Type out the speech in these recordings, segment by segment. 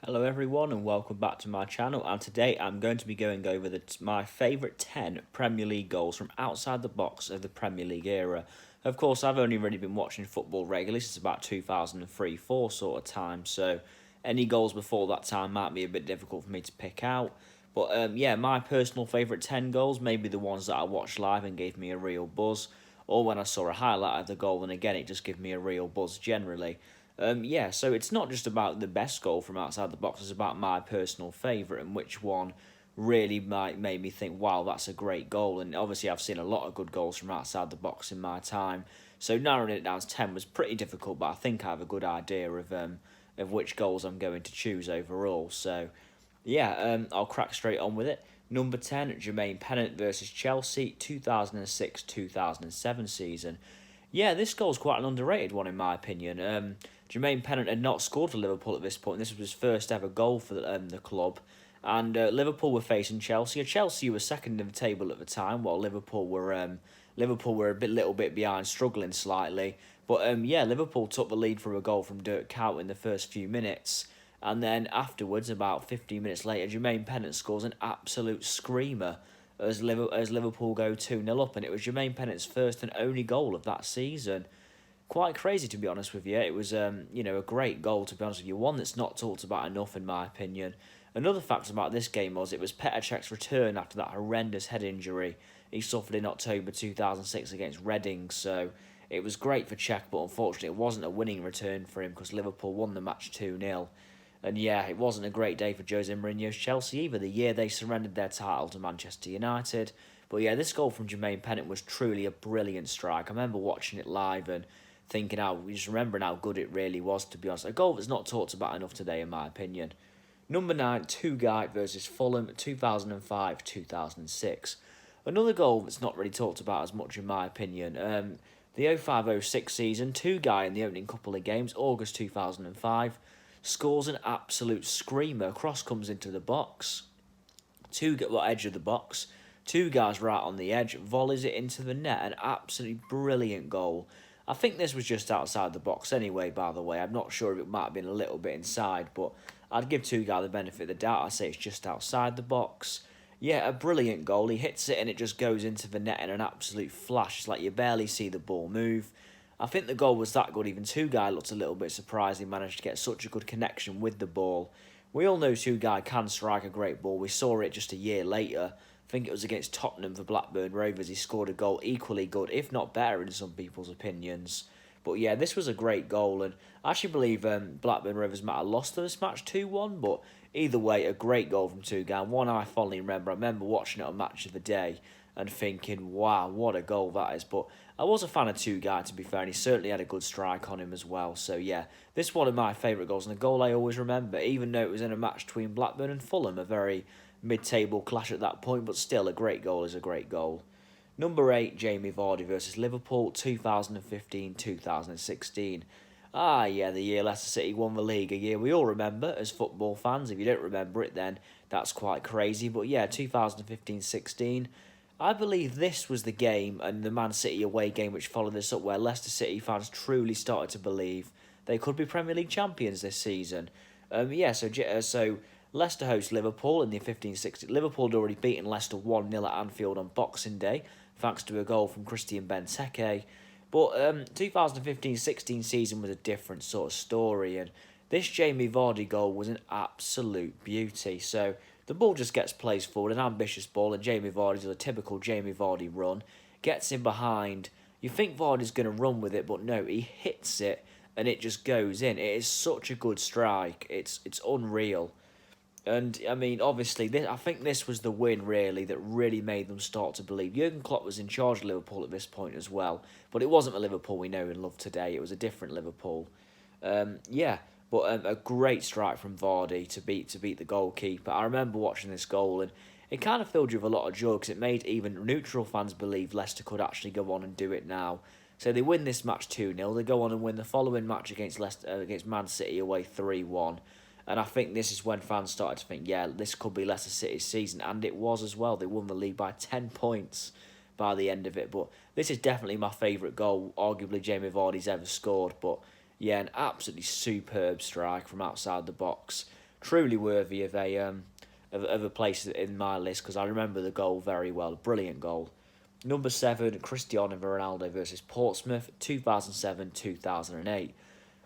Hello everyone and welcome back to my channel, and today I'm going to be going over my favourite 10 Premier League goals from outside the box of the Premier League era. Of course, I've only really been watching football regularly since about 2003-4 sort of time, so any goals before that time might be a bit difficult for me to pick out. But yeah, my personal favourite 10 goals may be the ones that I watched live and gave me a real buzz, or when I saw a highlight of the goal and again it just gave me a real buzz generally. Yeah, so it's not just about the best goal from outside the box, it's about my personal favourite and which one really might made me think, wow, that's a great goal. And obviously, I've seen a lot of good goals from outside the box in my time, so narrowing it down to 10 was pretty difficult, but I think I have a good idea of which goals I'm going to choose overall. So, yeah, I'll crack straight on with it. Number 10, Jermaine Pennant versus Chelsea, 2006-2007 season. Yeah, this goal's quite an underrated one in my opinion. Jermaine Pennant had not scored for Liverpool at this point. This was his first ever goal for the club. And Liverpool were facing Chelsea. Chelsea were second in the table at the time, while Liverpool were little bit behind, struggling slightly. But yeah, Liverpool took the lead from a goal from Dirk Kuyt in the first few minutes, and then afterwards, about 15 minutes later, Jermaine Pennant scores an absolute screamer as Liverpool go 2-0 up, and it was Jermaine Pennant's first and only goal of that season. Quite crazy, to be honest with you. It was a great goal, to be honest with you, one that's not talked about enough in my opinion. Another fact about this game was it was Petr Cech's return after that horrendous head injury he suffered in October 2006 against Reading, so it was great for Cech, but unfortunately it wasn't a winning return for him because Liverpool won the match 2-0. And yeah, it wasn't a great day for Jose Mourinho's Chelsea either, the year they surrendered their title to Manchester United. But yeah, this goal from Jermaine Pennant was truly a brilliant strike. I remember watching it live and just remembering how good it really was, to be honest. A goal that's not talked about enough today, in my opinion. Number 9, Tugay versus Fulham, 2005-2006. Another goal that's not really talked about as much, in my opinion. The 05-06 season, Tugay in the opening couple of games, August 2005, scores an absolute screamer. Cross comes into the box. Edge of the box. Two guys right on the edge, volleys it into the net. An absolutely brilliant goal. I think this was just outside the box anyway, by the way. I'm not sure if it might have been a little bit inside, but I'd give Tugay the benefit of the doubt. I'd say it's just outside the box. Yeah, a brilliant goal. He hits it and it just goes into the net in an absolute flash. It's like you barely see the ball move. I think the goal was that good. Even Tugay looked a little bit surprised he managed to get such a good connection with the ball. We all know Tugay can strike a great ball. We saw it just a year later. I think it was against Tottenham for Blackburn Rovers. He scored a goal equally good, if not better, in some people's opinions. But yeah, this was a great goal, and I actually believe Blackburn Rovers might have lost this match 2-1, but either way, a great goal from Tugay. One I fondly remember. I remember watching it on Match of the Day and thinking, wow, what a goal that is. But I was a fan of Tugay, to be fair, and he certainly had a good strike on him as well. So yeah, this is one of my favourite goals, and a goal I always remember, even though it was in a match between Blackburn and Fulham, a very mid-table clash at that point, but still, a great goal is a great goal. Number 8, Jamie Vardy versus Liverpool, 2015-2016. Ah, yeah, the year Leicester City won the league, a year we all remember as football fans. If you don't remember it, then that's quite crazy. But yeah, 2015-16, I believe this was the game and the Man City away game which followed this up, where Leicester City fans truly started to believe they could be Premier League champions this season. So Leicester host Liverpool in the 15-16. Liverpool had already beaten Leicester 1-0 at Anfield on Boxing Day, thanks to a goal from Christian Benteke. But 2015-16 season was a different sort of story, and this Jamie Vardy goal was an absolute beauty. So the ball just gets placed forward, an ambitious ball, and Jamie Vardy does a typical Jamie Vardy run, gets in behind. You think Vardy's going to run with it, but no, he hits it, and it just goes in. It is such a good strike. It's unreal. And I mean, obviously, I think this was the win really that really made them start to believe. Jurgen Klopp was in charge of Liverpool at this point as well, but it wasn't the Liverpool we know and love today. It was a different Liverpool. Yeah, but a great strike from Vardy to beat the goalkeeper. I remember watching this goal, and it kind of filled you with a lot of joy because it made even neutral fans believe Leicester could actually go on and do it now. So they win this match 2-0. They go on and win the following match against against Man City away 3-1. And I think this is when fans started to think, yeah, this could be Leicester City's season. And it was as well. They won the league by 10 points by the end of it. But this is definitely my favourite goal, arguably Jamie Vardy's ever scored. But yeah, an absolutely superb strike from outside the box. truly worthy of a place in my list because I remember the goal very well. Brilliant goal. Number 7, Cristiano Ronaldo versus Portsmouth, 2007-2008.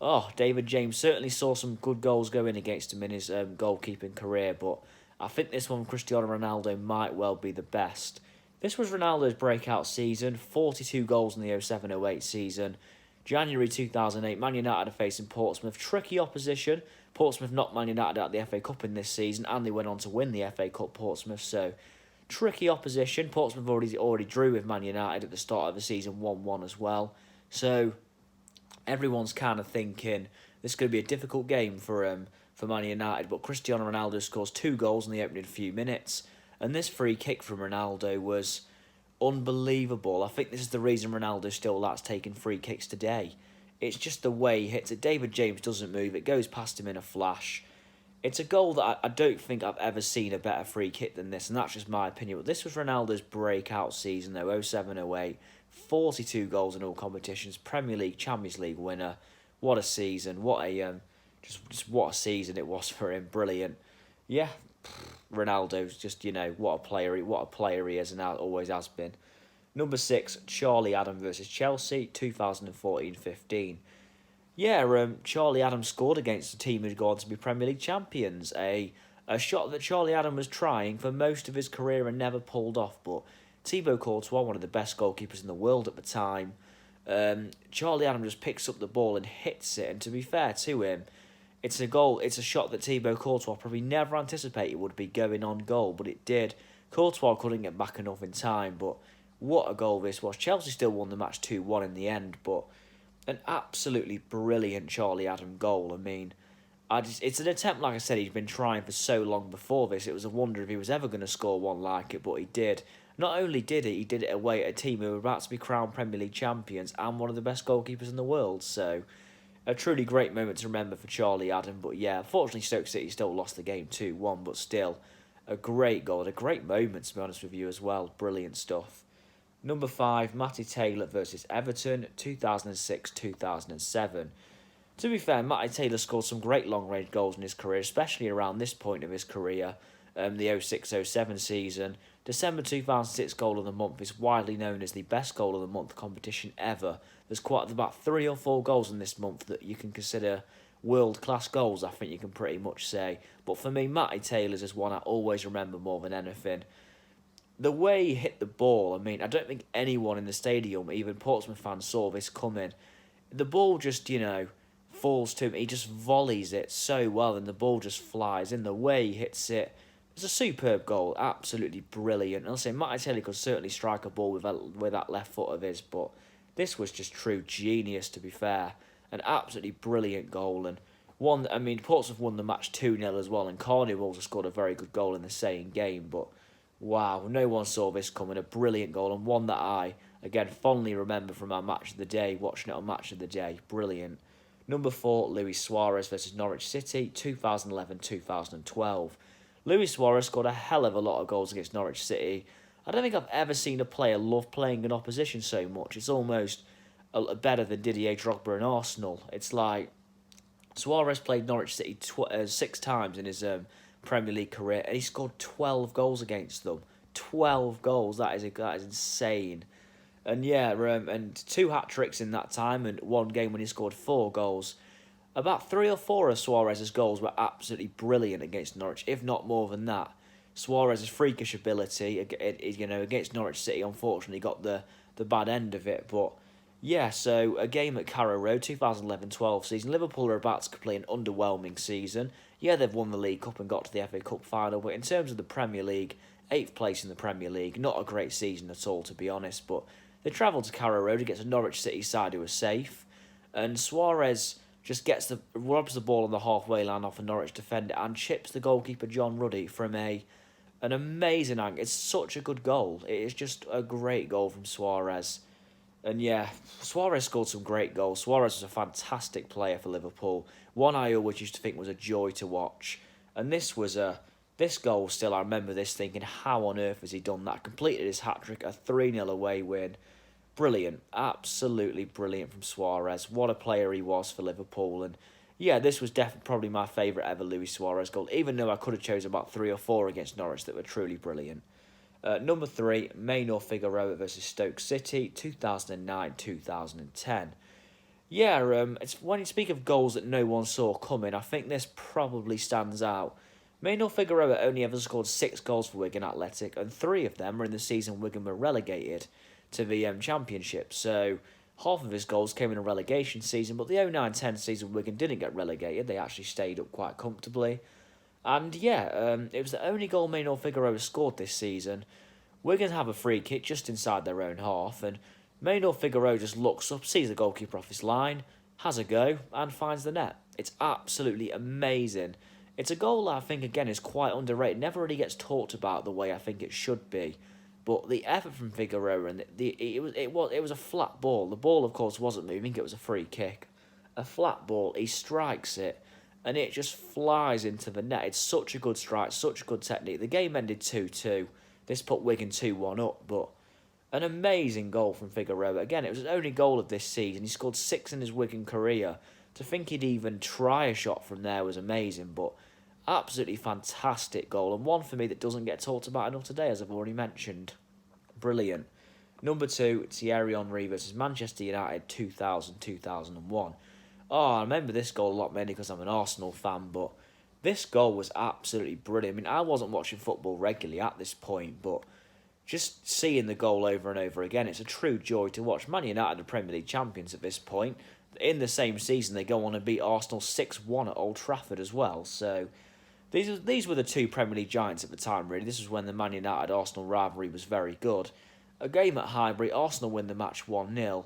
Oh, David James certainly saw some good goals going against him in his goalkeeping career, but I think this one, Cristiano Ronaldo, might well be the best. This was Ronaldo's breakout season, 42 goals in the 07-08 season. January 2008, Man United are facing Portsmouth. Tricky opposition. Portsmouth knocked Man United out of the FA Cup in this season, and they went on to win the FA Cup, Portsmouth, so tricky opposition. Portsmouth already drew with Man United at the start of the season 1-1 as well. So everyone's kind of thinking this is going to be a difficult game for Man United, but Cristiano Ronaldo scores 2 goals in the opening few minutes, and this free kick from Ronaldo was unbelievable. I think this is the reason Ronaldo still likes taking free kicks today. It's just the way he hits it. David James doesn't move. It goes past him in a flash. It's a goal that I don't think I've ever seen a better free kick than this, and that's just my opinion. But this was Ronaldo's breakout season, though, 07-08. 42 goals in all competitions, Premier League, Champions League winner. What a season. What a just what a season it was for him. Brilliant. Yeah, Ronaldo's just, what a player he is and always has been. Number 6, Charlie Adam versus Chelsea, 2014-15. Yeah, Charlie Adam scored against the team who'd gone to be Premier League champions. A shot that Charlie Adam was trying for most of his career and never pulled off. But Thibaut Courtois, one of the best goalkeepers in the world at the time, Charlie Adam just picks up the ball and hits it. And to be fair to him, it's a shot that Thibaut Courtois probably never anticipated would be going on goal, but it did. Courtois couldn't get back enough in time, but what a goal this was. Chelsea still won the match 2-1 in the end, but an absolutely brilliant Charlie Adam goal. I mean, it's an attempt, like I said, he's been trying for so long before this. It was a wonder if he was ever going to score one like it, but he did. Not only did he did it away at a team who were about to be crowned Premier League champions and one of the best goalkeepers in the world. So, a truly great moment to remember for Charlie Adam. But yeah, unfortunately Stoke City still lost the game 2-1, but still a great goal, a great moment to be honest with you as well. Brilliant stuff. Number 5, Matty Taylor versus Everton, 2006-2007. To be fair, Matty Taylor scored some great long-range goals in his career, especially around this point of his career, the 06-07 season. December 2006 Goal of the Month is widely known as the best Goal of the Month competition ever. There's about 3 or 4 goals in this month that you can consider world-class goals, I think you can pretty much say. But for me, Matty Taylor's is one I always remember more than anything. The way he hit the ball, I mean, I don't think anyone in the stadium, even Portsmouth fans, saw this coming. The ball just, falls to him. He just volleys it so well, and the ball just flies in. The way he hits it, it's a superb goal. Absolutely brilliant. I'll say Matty Taylor could certainly strike a ball with that left foot of his, but this was just true genius, to be fair. An absolutely brilliant goal, and one, I mean, Portsmouth won the match 2-0 as well, and Cardiff also scored a very good goal in the same game, but wow, no one saw this coming. A brilliant goal, and one that I, again, fondly remember from our match of the day, watching it on Match of the Day. Brilliant. Number 4, Luis Suarez versus Norwich City, 2011-2012. Luis Suarez scored a hell of a lot of goals against Norwich City. I don't think I've ever seen a player love playing in opposition so much. It's almost better than Didier Drogba and Arsenal. It's like Suarez played Norwich City 6 times in his Premier League career, and he scored 12 goals against them. 12 goals. That is insane. And yeah, and 2 hat-tricks in that time, and 1 game when he scored 4 goals. About 3 or 4 of Suarez's goals were absolutely brilliant against Norwich, if not more than that. Suarez's freakish ability, against Norwich City, unfortunately got the bad end of it. But yeah, so a game at Carrow Road, 2011-12 season. Liverpool are about to complete an underwhelming season. Yeah, they've won the League Cup and got to the FA Cup final, but in terms of the Premier League, 8th place in the Premier League, not a great season at all, to be honest. But they travelled to Carrow Road against a Norwich City side who were safe, and Suarez just robs the ball on the halfway line off a Norwich defender and chips the goalkeeper John Ruddy from an amazing angle. It's such a good goal. It is just a great goal from Suarez. And yeah, Suarez scored some great goals. Suarez was a fantastic player for Liverpool. One I always used to think was a joy to watch. And this goal still, I remember this thinking, how on earth has he done that? Completed his hat-trick, a 3-0 away win. Brilliant, absolutely brilliant from Suarez. What a player he was for Liverpool. And yeah, this was definitely probably my favourite ever Luis Suarez goal, even though I could have chosen about 3 or 4 against Norwich that were truly brilliant. Number 3, Maynor Figueroa versus Stoke City, 2009-2010. Yeah, it's when you speak of goals that no one saw coming, I think this probably stands out. Maynor Figueroa only ever scored 6 goals for Wigan Athletic, and 3 of them were in the season Wigan were relegated to the Championship. So half of his goals came in a relegation season, but the 09-10 season Wigan didn't get relegated. They actually stayed up quite comfortably. And yeah, it was the only goal Maynor Figueroa scored this season. Wigan have a free kick just inside their own half, and Maynor Figueroa just looks up, sees the goalkeeper off his line, has a go, and finds the net. It's absolutely amazing. It's a goal that I think, again, is quite underrated. Never really gets talked about the way I think it should be. But the effort from Figueroa, and it was a flat ball. The ball, of course, wasn't moving. It was a free kick. A flat ball. He strikes it, and it just flies into the net. It's such a good strike, such a good technique. The game ended 2-2. This put Wigan 2-1 up, but an amazing goal from Figueroa. Again, it was his only goal of this season. He scored 6 in his Wigan career. To think he'd even try a shot from there was amazing, but absolutely fantastic goal, and one for me that doesn't get talked about enough today, as I've already mentioned. Brilliant. Number 2, Thierry Henry versus Manchester United, 2000-2001. Oh, I remember this goal a lot, mainly because I'm an Arsenal fan, but this goal was absolutely brilliant. I mean, I wasn't watching football regularly at this point, but just seeing the goal over and over again, it's a true joy to watch. Man United are Premier League champions at this point. In the same season, they go on and beat Arsenal 6-1 at Old Trafford as well. So these were the two Premier League giants at the time, really. This was when the Man United-Arsenal rivalry was very good. A game at Highbury, Arsenal win the match 1-0,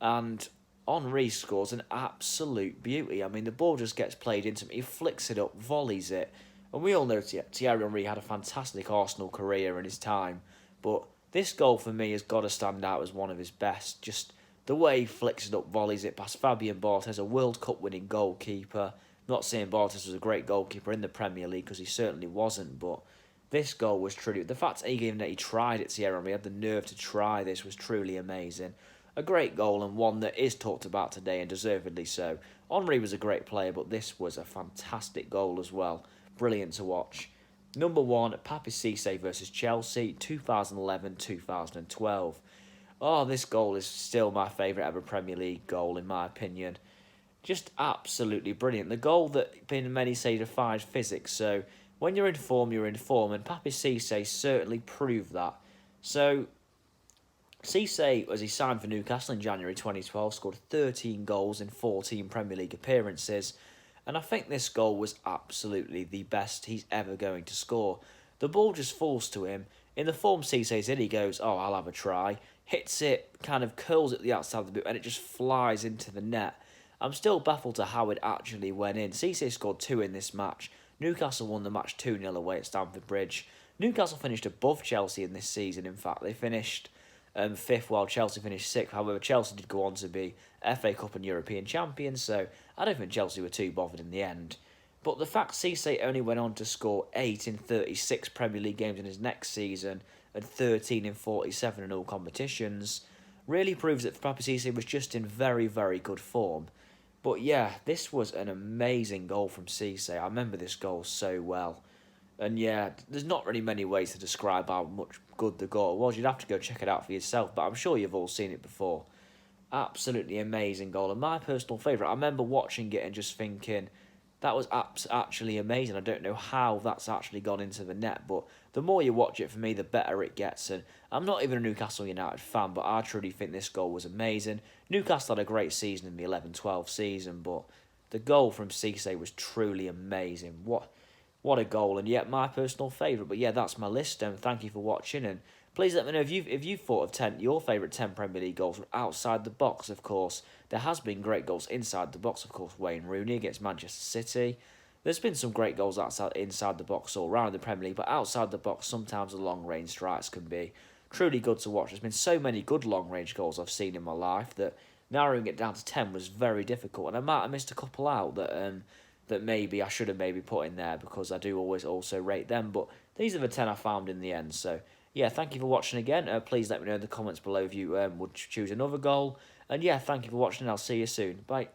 and Henry scores an absolute beauty. I mean, the ball just gets played into him. He flicks it up, volleys it. And we all know Thierry Henry had a fantastic Arsenal career in his time. But this goal for me has got to stand out as one of his best. Just the way he flicks it up, volleys it past Fabien Barthez, a World Cup winning goalkeeper. Not saying Barthez was a great goalkeeper in the Premier League, because he certainly wasn't, but this goal was truly... The fact that he tried it, Thierry Henry had the nerve to try this, was truly amazing. A great goal, and one that is talked about today, and deservedly so. Henry was a great player, but this was a fantastic goal as well. Brilliant to watch. Number 1, Papi Cisse versus Chelsea, 2011-2012. Oh, this goal is still my favourite ever Premier League goal, in my opinion. Just absolutely brilliant. The goal that many say defies physics. So when you're in form, you're in form, and Papi Cisse certainly proved that. So Cisse, as he signed for Newcastle in January 2012, scored 13 goals in 14 Premier League appearances, and I think this goal was absolutely the best he's ever going to score. The ball just falls to him. In the form Cisse's in, he goes, oh, I'll have a try. Hits it, kind of curls it the outside of the boot, and it just flies into the net. I'm still baffled to how it actually went in. Cisse scored 2 in this match. Newcastle won the match 2-0 away at Stamford Bridge. Newcastle finished above Chelsea in this season, in fact. They finished 5th while Chelsea finished 6th. However, Chelsea did go on to be FA Cup and European champions, so I don't think Chelsea were too bothered in the end. But the fact Cisse only went on to score 8 in 36 Premier League games in his next season and 13 in 47 in all competitions really proves that Papi Cisse was just in very, very good form. But yeah, this was an amazing goal from Cisse. I remember this goal so well. And yeah, there's not really many ways to describe how much good the goal was. You'd have to go check it out for yourself, but I'm sure you've all seen it before. Absolutely amazing goal, and my personal favourite. I remember watching it and just thinking, that was actually amazing. I don't know how that's actually gone into the net, but the more you watch it, for me, the better it gets. And I'm not even a Newcastle United fan, but I truly think this goal was amazing. Newcastle had a great season in the 11-12 season, but the goal from Cisse was truly amazing. What a goal, and yet my personal favourite. But yeah, that's my list, and thank you for watching, and please let me know if you've thought of your favourite 10 Premier League goals from outside the box, of course. There has been great goals inside the box, of course, Wayne Rooney against Manchester City. There's been some great goals inside the box all around the Premier League, but outside the box, sometimes the long-range strikes can be truly good to watch. There's been so many good long-range goals I've seen in my life that narrowing it down to 10 was very difficult, and I might have missed a couple out that maybe I should have maybe put in there, because I do always also rate them, but these are the 10 I found in the end. So yeah, thank you for watching again. Please let me know in the comments below if you would choose another goal. And yeah, thank you for watching, and I'll see you soon. Bye.